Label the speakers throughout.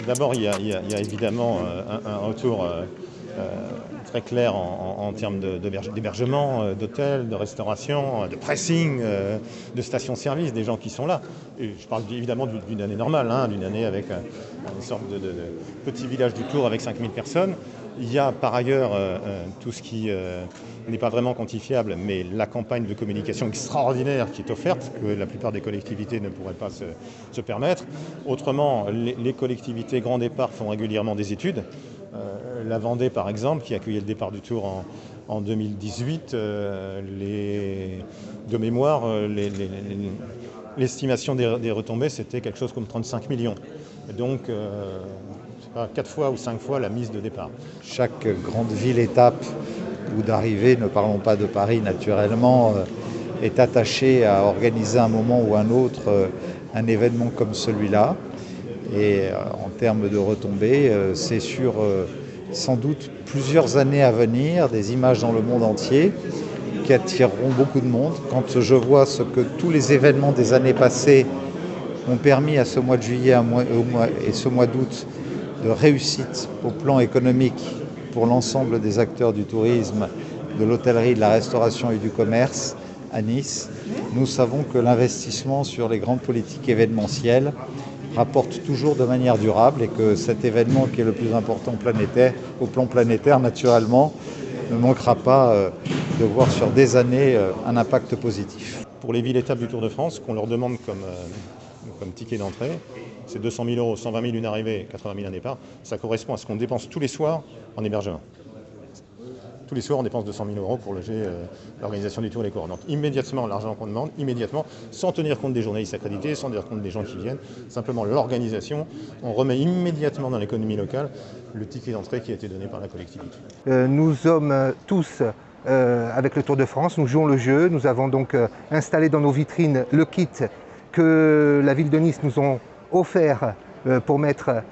Speaker 1: D'abord, il y a évidemment un retour très clair en termes d'hébergement, d'hôtels, de restauration, de pressing, de stations-service, des gens qui sont là. Et je parle évidemment d'une année normale, hein, d'une année avec une sorte de petit village du Tour avec 5000 personnes. Il y a par ailleurs tout ce qui n'est pas vraiment quantifiable, mais la campagne de communication extraordinaire qui est offerte, que la plupart des collectivités ne pourraient pas se permettre. Autrement, les collectivités grand départ font régulièrement des études. La Vendée, par exemple, qui accueillait le départ du Tour en 2018, de mémoire, l'estimation des retombées, c'était quelque chose comme 35 millions. Et donc, 4 fois ou 5 fois la mise de départ.
Speaker 2: Chaque grande ville-étape ou d'arrivée, ne parlons pas de Paris naturellement, est attachée à organiser un moment ou un autre un événement comme celui-là. Et en termes de retombées, c'est sur sans doute plusieurs années à venir, des images dans le monde entier qui attireront beaucoup de monde. Quand je vois ce que tous les événements des années passées ont permis à ce mois de juillet et ce mois d'août de réussite au plan économique pour l'ensemble des acteurs du tourisme, de l'hôtellerie, de la restauration et du commerce à Nice, nous savons que l'investissement sur les grandes politiques événementielles rapporte toujours de manière durable et que cet événement qui est le plus important au plan planétaire, naturellement, ne manquera pas de voir sur des années un impact positif.
Speaker 1: Pour les villes-étapes du Tour de France, qu'on leur demande comme ticket d'entrée, c'est 200 000 €, 120 000 une arrivée, 80 000 un départ. Ça correspond à ce qu'on dépense tous les soirs en hébergement. Tous les soirs, on dépense 200 000 € pour loger l'organisation du Tour et les coureurs. Donc immédiatement, l'argent qu'on demande, immédiatement, sans tenir compte des journalistes accrédités, sans tenir compte des gens qui viennent, simplement l'organisation, on remet immédiatement dans l'économie locale le ticket d'entrée qui a été donné par la collectivité.
Speaker 3: Nous sommes tous avec le Tour de France, nous jouons le jeu, nous avons donc installé dans nos vitrines le kit que la ville de Nice nous ont offert pour mettre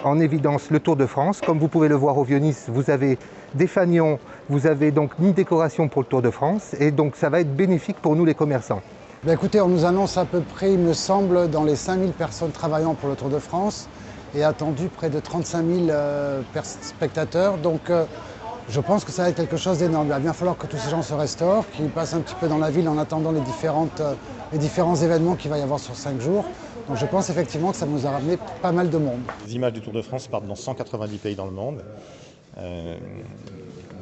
Speaker 3: en évidence le Tour de France. Comme vous pouvez le voir au Vieux-Nice, vous avez des fanions, vous avez donc une décoration pour le Tour de France et donc ça va être bénéfique pour nous les commerçants.
Speaker 4: Bien, écoutez, on nous annonce à peu près, il me semble, dans les 5000 personnes travaillant pour le Tour de France et attendu près de 35 000 spectateurs. Donc je pense que ça va être quelque chose d'énorme. Il va bien falloir que tous ces gens se restaurent, qu'ils passent un petit peu dans la ville en attendant les différents événements qu'il va y avoir sur 5 jours. Donc je pense effectivement que ça nous a ramené pas mal de monde.
Speaker 1: Les images du Tour de France partent dans 190 pays dans le monde.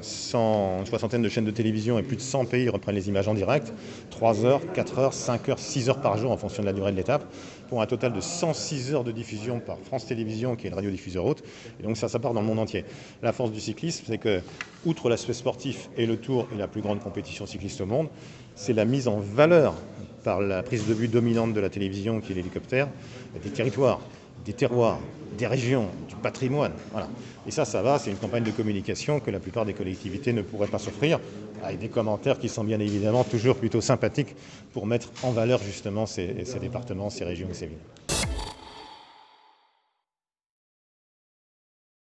Speaker 1: Une soixantaine de chaînes de télévision et plus de 100 pays reprennent les images en direct, 3 heures, 4 heures, 5 heures, 6 heures par jour en fonction de la durée de l'étape, pour un total de 106 heures de diffusion par France Télévisions, qui est le radiodiffuseur hôte. Et donc ça part dans le monde entier. La force du cyclisme, c'est que, outre l'aspect sportif et le Tour est la plus grande compétition cycliste au monde, c'est la mise en valeur par la prise de vue dominante de la télévision, qui est l'hélicoptère, des territoires, des terroirs, des régions, du patrimoine. Voilà. Et ça va, c'est une campagne de communication que la plupart des collectivités ne pourraient pas s'offrir, avec des commentaires qui sont bien évidemment toujours plutôt sympathiques pour mettre en valeur justement ces départements, ces régions et ces villes.